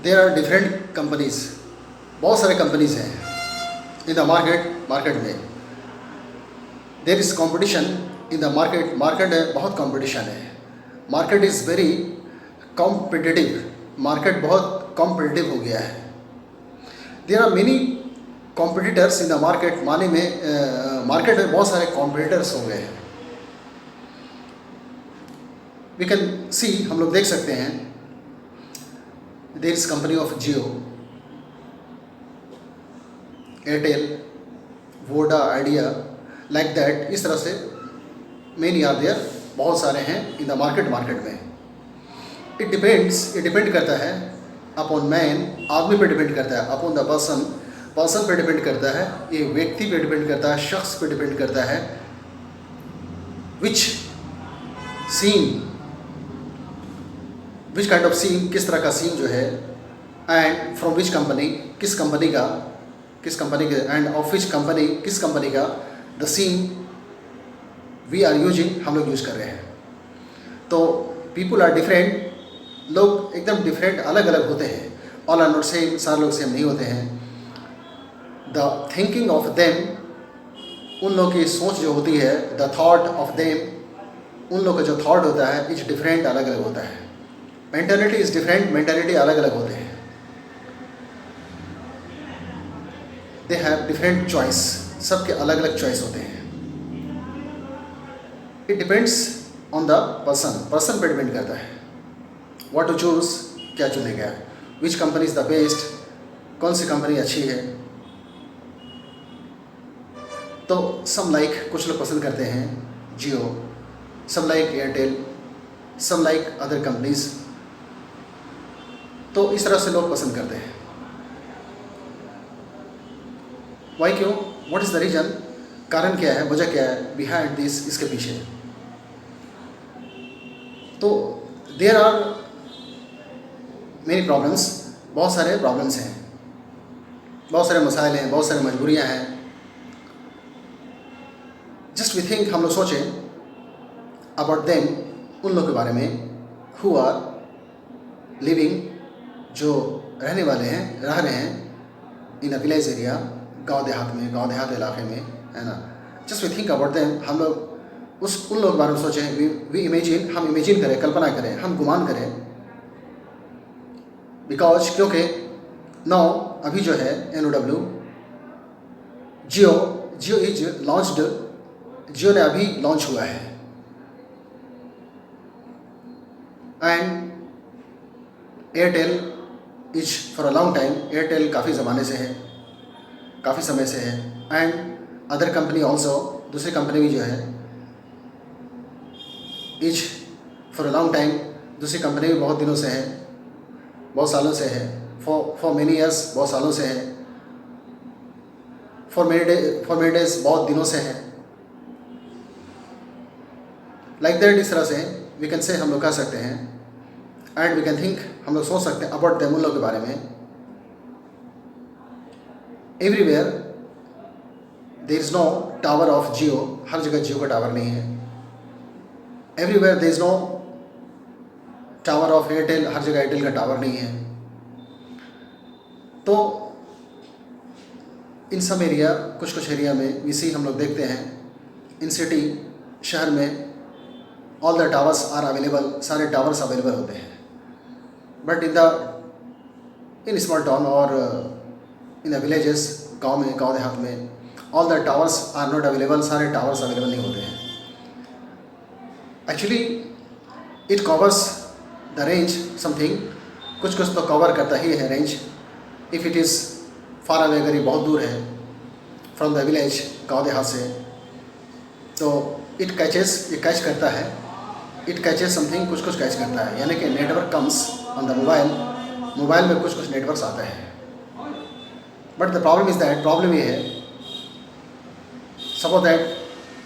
There are different companies, बहुत सारे companies हैं इन द मार्केट में। There is competition in the market में बहुत कंपटीशन है। Market is very competitive, market बहुत कॉम्पिटिटिव हो गया है। There are many competitors in the market, माने में मार्केट में बहुत सारे कॉम्पिटिटर्स हो गए हैं। वी कैन सी, हम लोग देख सकते हैं, there is company of Jio, Airtel, Voda, idea, like that. इस तरह से मेनी आर देयर, बहुत सारे हैं इन द मार्केट में। इट डिपेंड करता है अपॉन मैन, आदमी पे डिपेंड करता है, अपॉन द पर्सन पे डिपेंड करता है, ये व्यक्ति पे डिपेंड करता है, शख्स पे डिपेंड करता है। विच काइंड ऑफ सीम, किस तरह का सीम जो है, एंड फ्रॉम विच कंपनी, किस कंपनी के, एंड ऑफ विच कंपनी, किस कंपनी का the sim we are using, हम लोग यूज कर रहे हैं। तो पीपुल आर डिफरेंट, लोग एकदम डिफरेंट, अलग अलग होते हैं। ऑल आर नॉट सेम, सारे लोग सेम नहीं होते हैं। द थिंकिंग ऑफ देम, उन लोग की सोच जो होती है, द थॉट ऑफ देम, उन लोग का जो थॉट होता है, इज डिफरेंट, अलग अलग होता है। मेंटालिटी इज डिफरेंट, मेंटालिटी अलग अलग होते हैं। दे हैव डिफरेंट चॉइस, सबके अलग अलग चॉइस होते हैं। It depends on the person पे डिपेंड करता है। व्हाट टू चूज, क्या चुनेगा, which company is the best, कौन सी कंपनी अच्छी है। तो सम लाइक, कुछ लोग पसंद करते हैं Jio, some like Airtel, some like other companies. तो इस तरह से लोग पसंद करते हैं। वाई, क्यों, व्हाट इज़ द रीज़न, कारण क्या है, वजह क्या है बिहाइंड दिस, इसके पीछे। तो देयर आर मेनी प्रॉब्लम्स, बहुत सारे प्रॉब्लम्स हैं, बहुत सारे मसाइल हैं, बहुत सारी मजबूरियां हैं। जस्ट वी थिंक, हम लोग सोचें अबाउट देम, उन लोगों के बारे में, हु आर लिविंग, जो रहने वाले हैं, रह रहे हैं इन अ विलेज एरिया, गांव देहात इलाके में, है ना। Just we think about them, हम लोग उन लोगों के बारे में सोचें, वी इमेजिन, हम इमेजिन करें, कल्पना करें, हम गुमान करें। बिकॉज, क्योंकि नाउ, अभी जो है NOW, जियो इज लॉन्च्ड, जियो ने अभी लॉन्च हुआ है। And Airtel is for a long time, Airtel काफ़ी ज़माने से है, काफ़ी समय से है। एंड अदर कंपनी ऑल्सो, दूसरी कंपनी भी जो है, is for a long time, दूसरी कंपनी भी बहुत दिनों से है, बहुत सालों से है। फॉर मेनी ईयर्स, बहुत सालों से है। फॉर मेनी डेज, बहुत दिनों से है। लाइक दैट, इस तरह से वी कैन से, हम लोग कह सकते हैं। एंड वी कैन थिंक, हम लोग सोच सकते हैं अबाउट देम, उन लोग के बारे में। Everywhere there is no tower of Jio, हर जगह जियो का टावर नहीं है। Everywhere there is no tower of Airtel, हर जगह एयरटेल का टावर नहीं है। तो इन सब एरिया, कुछ एरिया में इसी हम लोग देखते हैं, इन सिटी, शहर में, all the towers are available, सारे टावर्स अवेलेबल होते हैं। बट इन स्मॉल टाउन और इन द विलेजेस, गांव देहात में, all the towers are not available, सारे टावर्स अवेलेबल नहीं होते हैं। Actually it covers the range something, कुछ तो कवर करता ही है range. If it is far away, अगर ये बहुत दूर है फ्रॉम द विलेज, गाँव देहात से, तो इट कैचेस, ये कैच करता है, इट कैचेस समथिंग, कुछ कैच करता है। यानी कि network comes on the mobile में कुछ नेटवर्क्स आते हैं। But the problem is that, problem ये है, suppose that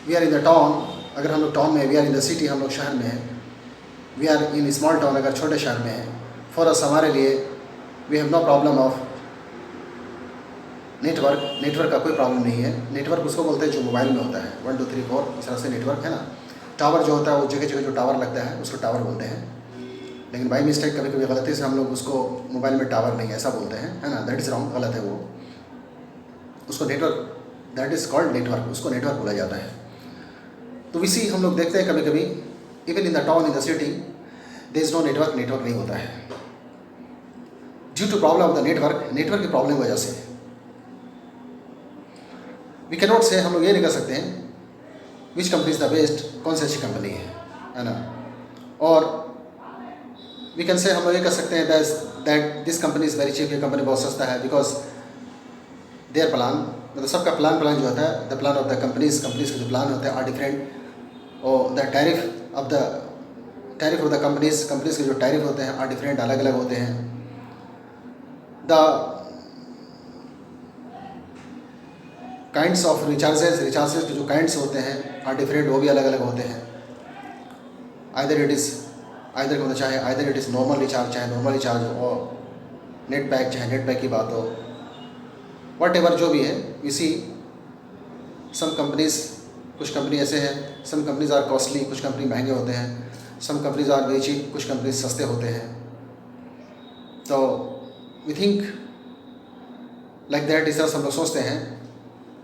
we are in the town, अगर हम लोग टाउन में, we are in the city, हम लोग शहर में हैं, we are in small town, अगर छोटे शहर में है, फॉर अस, हमारे लिए, we have no problem of network का कोई प्रॉब्लम नहीं है। नेटवर्क उसको बोलते हैं जो मोबाइल में होता है, 1 2 3 4, इस तरह से नेटवर्क है ना। टावर जो होता है, वो जगह जो टावर लगता है, उसको टावर बोलते हैं। लेकिन बाई मिस्टेक कभी कभी गलती से हम लोग उसको मोबाइल में टावर नहीं ऐसा बोलते हैं, है ना, दैट इज़ रॉन्ग, गलत है वो। उसको network, that is called network, उसको नेटवर्क बोला जाता है। तो इसी हम लोग देखते हैं कभी कभी even in the town, in the city there is no network, network नहीं होता है due to problem of the network, network की प्रॉब्लम की वजह से। वी कैन नॉट से, हम लोग ये नहीं कर सकते हैं which company is the best, कौन सी अच्छी कंपनी है ना। और वी कैन से, हम लोग ये कर सकते हैं that this company is very cheap, ये कंपनी बहुत सस्ता है, बिकॉज देयर प्लान, मतलब सबका प्लान जो होता है, the plan of the companies के जो प्लान होते हैं आर डिफरेंट, और the tariff of the companies के जो टैरिफ होते हैं आर डिफरेंट, अलग अलग होते हैं। द काइंड्स ऑफ रिचार्जेस के जो काइंड्स होते हैं आर डिफरेंट, वो भी अलग अलग होते हैं। आइदर होता चाहे either it is normal recharge, चाहे नॉर्मल रिचार्ज हो, नेट पैक चाहे नेट पैक की बात हो, वट एवर जो भी है। इसी सम कंपनीज, कुछ कंपनी ऐसे हैं, सम कंपनीज आर कॉस्टली, कुछ कंपनी महंगे होते हैं, some companies are very cheap, कुछ कंपनीज सस्ते होते हैं। तो वी थिंक लाइक दैट, इस तरह से हम लोग सोचते हैं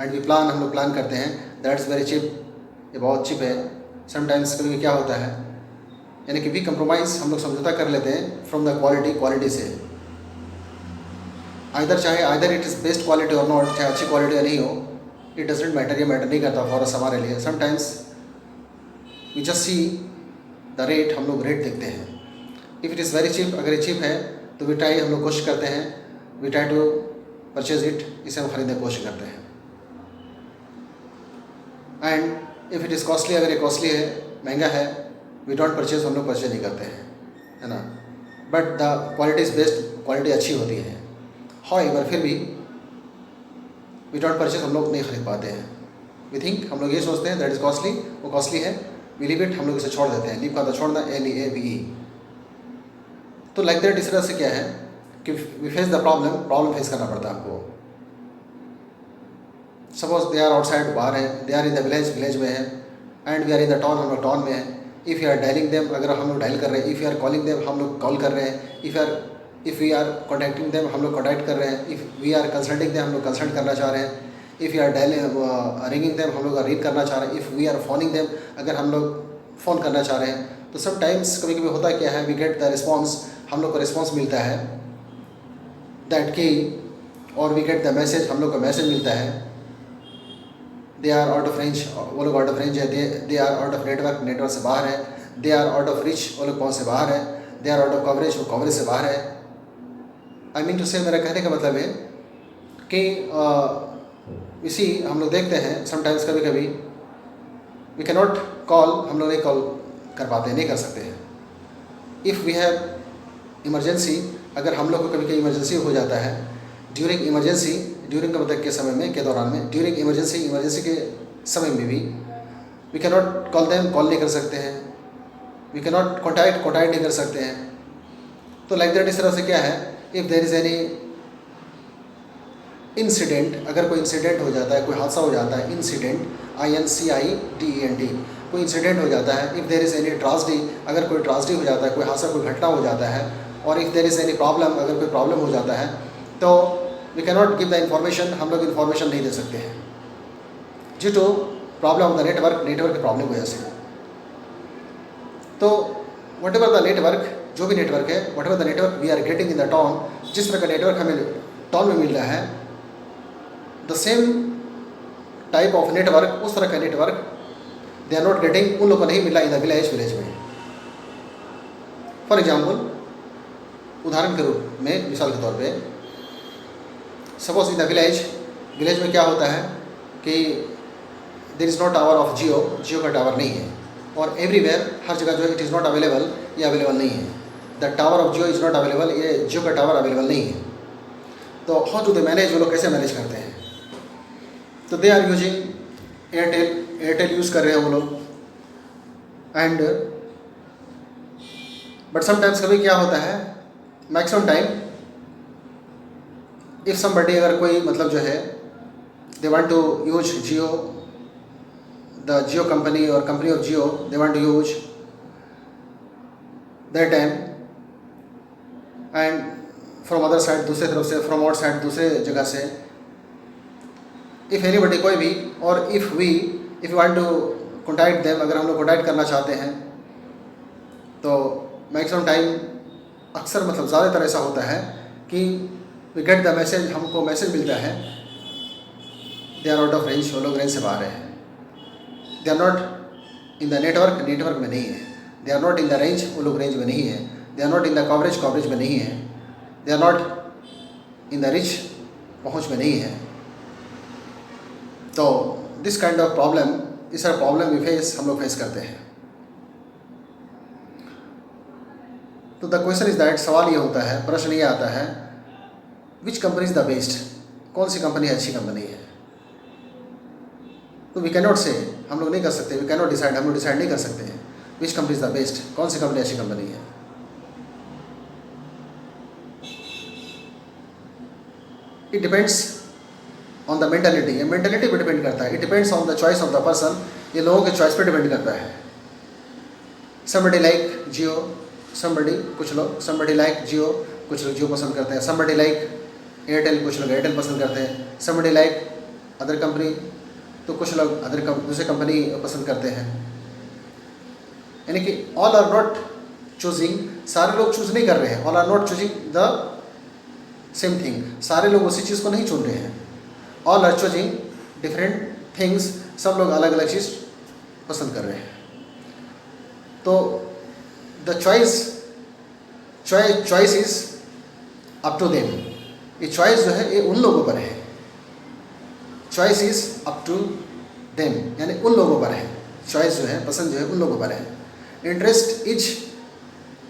एंड वी प्लान, हम लोग प्लान करते हैं दैट्स वेरी चीप, ये बहुत चीप है। समटाइम्स कभी क्या होता है, यानी कि भी कंप्रोमाइज़, हम लोग समझौता कर लेते हैं फ्रॉम द क्वालिटी से। Either it is best quality और नॉट, चाहे अच्छी क्वालिटी या नहीं हो, इट डजंट मैटर, ये मैटर नहीं करता फॉर अस, हमारे लिए। Sometimes we just see the rate, हम लोग रेट देखते हैं। If it is very cheap, अगर ये चीप है तो वी ट्राई, हम लोग कोशिश करते हैं, we try to purchase it, इसे हम खरीदने की कोशिश करते हैं। And if it is costly, अगर ये कॉस्टली है, महंगा है, वी डोंट परचेज, हम लोग परचेज नहीं करते हैं, है ना। But the quality is best, quality अच्छी होती है, हाउएवर फिर भी वी डोंट परचेज, हम लोग नहीं खरीद पाते हैं। वी थिंक, हम लोग ये सोचते हैं दैट इज़ कॉस्टली, वो कॉस्टली है, वी लीव इट, हम लोग इसे छोड़ देते हैं। लीव का तो छोड़ना, LEAVE। तो लाइक दैट, इस तरह से क्या है कि we face the problem face करना पड़ता है हमको। सपोज दे आर आउटसाइड, बाहर है, they are in the village में है, and we are in the town, हम लोग टाउन में है। If you are dialing them, अगर हम लोग डायल कर रहे हैं, if you are calling them, हम लोग कॉल कर रहे हैं, if we are contacting them, हम लोग कॉन्टैक्ट कर रहे हैं, if we are consulting them, हम लोग कंसल्ट करना चाह रहे हैं, if you are ringing them, हम लोग रिंग करना चाह रहे हैं, if we are phoning them, अगर हम लोग फ़ोन करना चाह रहे हैं। तो सब टाइम्स कभी कभी होता क्या है, वी गेट द रिस्पॉन्स, हम लोग को रिस्पॉन्स मिलता है दैट की, और वी गेट द मैसेज, हम लोग को मैसेज मिलता है they are out of range, वो लोग आउट ऑफ रेंज है, they are out of network से बाहर है, they are out of reach, वो लोग पहुँच से बाहर है, they are out of coverage, वो कवरेज से बाहर है। आई मीन टू से, मेरा कहने का मतलब है कि इसी हम लोग देखते हैं समटाइम्स कभी कभी वी कैन नॉट कॉल, हम लोग नहीं कॉल कर पाते, नहीं कर सकते हैं। इफ़ वी हैव इमरजेंसी, अगर हम लोग को कभी कभी इमरजेंसी हो जाता है, ड्यूरिंग इमरजेंसी, ड्यूरिंग का मतलब के समय में, के दौरान में, ड्यूरिंग इमरजेंसी के समय में भी we can not call them, call नहीं कर सकते हैं, वी कैन नॉट कॉन्टैक्ट नहीं कर सकते हैं। तो लाइक दैट, इस तरह से क्या है, if there is any incident, अगर कोई इंसिडेंट हो जाता है, कोई हादसा हो जाता है, इंसिडेंट, INCIDENT, कोई इंसिडेंट हो जाता है। If there is any tragedy, अगर कोई ट्राजेडी हो जाता है, कोई हादसा, कोई घटना हो जाता है। और if there is any problem, अगर कोई प्रॉब्लम हो जाता है, तो we can not give the information, हम लोग इन्फॉर्मेशन नहीं दे सकते हैं due to problem of the network की प्रॉब्लम की वजह से। तो वट एवर द नेटवर्क, जो भी नेटवर्क है, whatever the network we are getting in the town, जिस तरह का नेटवर्क हमें टाउन में मिल रहा है, the same type of network, उस तरह का network they are not getting, उन लोगों को नहीं मिला इन द विलेज में। फॉर एग्जाम्पल, उदाहरण के रूप में, मिसाल के तौर पे, सपोज इन द विलेज में क्या होता है कि there is no tower of Jio का टावर नहीं है, और एवरीवेयर, हर जगह जो है, इट इज़ नॉट अवेलेबल, ये अवेलेबल नहीं है। The tower of Jio is not available, ये जियो का टावर अवेलेबल नहीं है। तो हाउ टू दे मैनेज, वो लोग कैसे मैनेज करते हैं? तो they are using Airtel use कर रहे हैं वो लोग। एंड बट समटाइम्स कभी क्या होता है, मैक्सिमम टाइम, इफ़ समबडी, अगर कोई मतलब जो है, they want to use Jio, the Jio company और company of Jio, they want to use that time, and from other side, दूसरे तरफ से, फ्रॉम आउट साइड, दूसरे जगह से, इफ़ एनीबडी, कोई भी, और if you want to contact them, अगर हम लोग कॉन्टैक्ट करना चाहते हैं तो मैक्सिमम टाइम, अक्सर मतलब ज़्यादातर ऐसा होता है कि वी गेट द मैसेज, हमको मैसेज मिलता है they are out of range, वो लोग रेंज से बाहर है, they are not in the network में नहीं है, they are not in the range, वो लोग रेंज में नहीं है, they are not in the coverage में नहीं है, they are not in the reach, पहुँच में नहीं है। तो दिस काइंड ऑफ प्रॉब्लम, इस सारा प्रॉब्लम हम लोग फेस करते हैं। तो द क्वेश्चन इज दैट, सवाल ये होता है, प्रश्न ये आता है, which company is the best, कौन सी कंपनी अच्छी कंपनी है। तो वी कैन नॉट से, हम लोग नहीं कर सकते, वी कैन नॉट डिसाइड, हम लोग डिसाइड नहीं कर सकते हैं which company is the best, कौन सी कंपनी अच्छी कंपनी है। It depends on the mentality, ये मेंटालिटी पर डिपेंड करता है। It depends on the choice of the person, ये लोगों के चॉइस पर डिपेंड करता है। समबडी लाइक जियो, समबडी, कुछ लोग समबडी लाइक जियो, कुछ लोग जियो पसंद करते हैं। समबडी लाइक एयरटेल, कुछ लोग एयरटेल पसंद करते हैं। समबडी लाइक अदर कंपनी, तो कुछ लोग दूसरे कंपनी पसंद करते हैं। यानी कि ऑल आर नॉट चूजिंग, सारे लोग चूज नहीं कर रहे हैं, all are not choosing the same thing, सारे लोग उसी चीज़ को नहीं चुन रहे हैं। All are choosing different things, सब लोग अलग अलग चीज़ पसंद कर रहे हैं। तो the choice is up to them, ये चॉइस जो है ये उन लोगों पर है। Choice is up to them, यानी उन लोगों पर है। चॉइस जो है, पसंद जो है, उन लोगों पर है। Interest is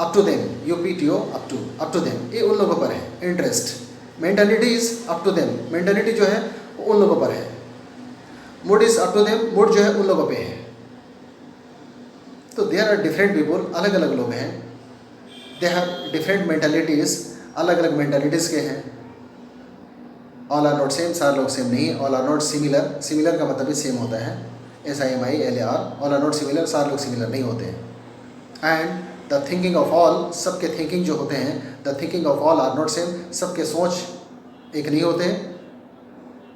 up to them, UPTO, up to them, ये उन लोगों पर है interest. Mentality is up to them, mentality जो है वो उन लोगों पर है। Mood is up to them, mood जो है उन लोगों पे है। तो देयर आर डिफरेंट पीपल, अलग अलग लोग हैं। दे हैव डिफरेंट मेंटालिटीज़, अलग अलग मेंटालिटीज़ के हैं। ऑल आर नॉट सेम, सारे लोग सेम नहीं। All are not similar, similar का मतलब भी सेम होता है, SIMILAR। All are not similar, सारे लोग सिमिलर नहीं होते हैं। And the thinking of all, सबके थिंकिंग जो होते हैं, the thinking of all are not same, सबके सोच एक नहीं होते।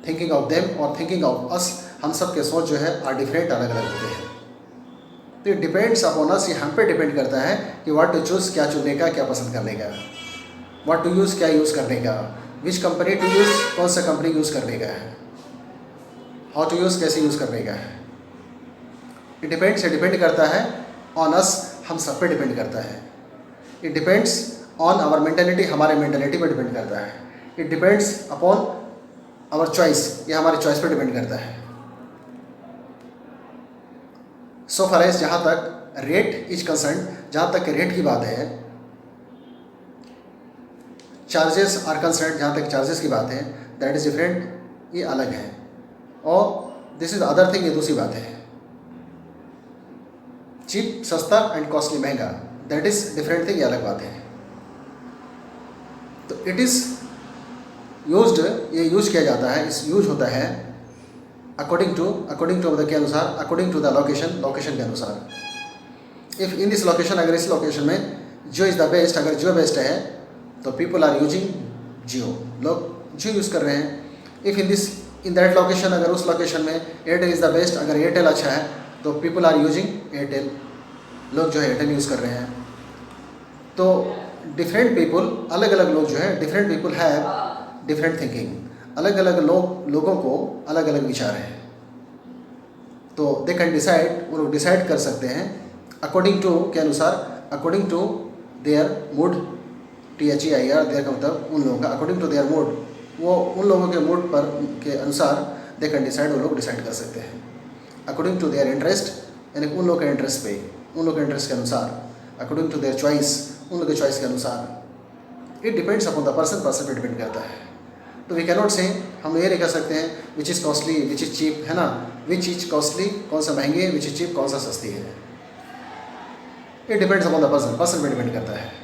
थिंकिंग ऑफ देम और थिंकिंग ऑफ अस, हम सब के सोच जो है आर डिफरेंट, अलग अलग होते हैं। तो इट डिपेंड्स अपॉन अस, ये हम पे डिपेंड करता है कि व्हाट टू चूज़, क्या चुनने का, क्या पसंद करने का। व्हाट टू यूज़, क्या यूज़ करने का। विच कंपनी टू यूज़, कौन सा कंपनी यूज़ करने का है। हाउ टू यूज़, कैसे यूज़ करने का है। इट डिपेंड्स, ये डिपेंड करता है ऑन अस, हम सब पे डिपेंड करता है। It depends on our mentality, हमारे मेंटेलिटी पर डिपेंड करता है। It depends upon our choice, ये हमारी चॉइस पर डिपेंड करता है। सो फार एज, जहाँ तक रेट इज कंसर्न, जहाँ तक रेट की बात है, चार्जेस आर कंसर्न, जहाँ तक चार्जेस की बात है, दैट इज़ डिफरेंट, ये अलग है। और दिस इज अदर थिंग, ये दूसरी बात है। चीप, सस्ता, एंड कॉस्टली, महंगा, दैट इज़ डिफरेंट थिंग, ये अलग बात है। तो इट इज़ यूज्ड, ये यूज किया जाता है, इस यूज होता है अकॉर्डिंग टू मतलब के अनुसार, अकॉर्डिंग टू द लोकेशन के अनुसार। इफ़ इन दिस लोकेशन, अगर इस लोकेशन में जियो इज़ द बेस्ट, अगर जियो बेस्ट है तो पीपल आर यूजिंग जियो, लोग जियो यूज़ कर रहे हैं। इफ़ इन दैट लोकेशन, अगर उस लोकेशन में एयरटेल इज़ द बेस्ट, अगर एयरटेल अच्छा है तो पीपल आर यूजिंग एयरटेल, लोग जो है एयरटेल यूज़ कर रहे हैं। तो डिफरेंट पीपल, अलग अलग लोग जो है, different people have different thinking, अलग अलग लोगों को अलग अलग विचार हैं। तो दे कैन डिसाइड, वो लोग डिसाइड कर सकते हैं अकॉर्डिंग टू, के अनुसार, according to their mood, THEIR, their का मतलब उन लोगों का, अकॉर्डिंग टू देयर मूड, वो उन लोगों के मूड पर के अनुसार दे कैन डिसाइड, वो लोग डिसाइड कर सकते हैं। अकॉर्डिंग टू देयर इंटरेस्ट, यानी उन लोगों के इंटरेस्ट पे, उन लोगों के इंटरेस्ट के अनुसार। अकॉर्डिंग टू देयर चॉइस, उन लोगों के चॉइस के अनुसार। It depends upon the person पे डिपेंड करता है। तो वी कैन नॉट से, हम ये नहीं कह सकते हैं which is costly, which is cheap, है ना। विच इज़ कॉस्टली, कौन सा महंगी है, विच इज़ चीप, कौन सा सस्ती है। It depends upon the person पे डिपेंड करता है।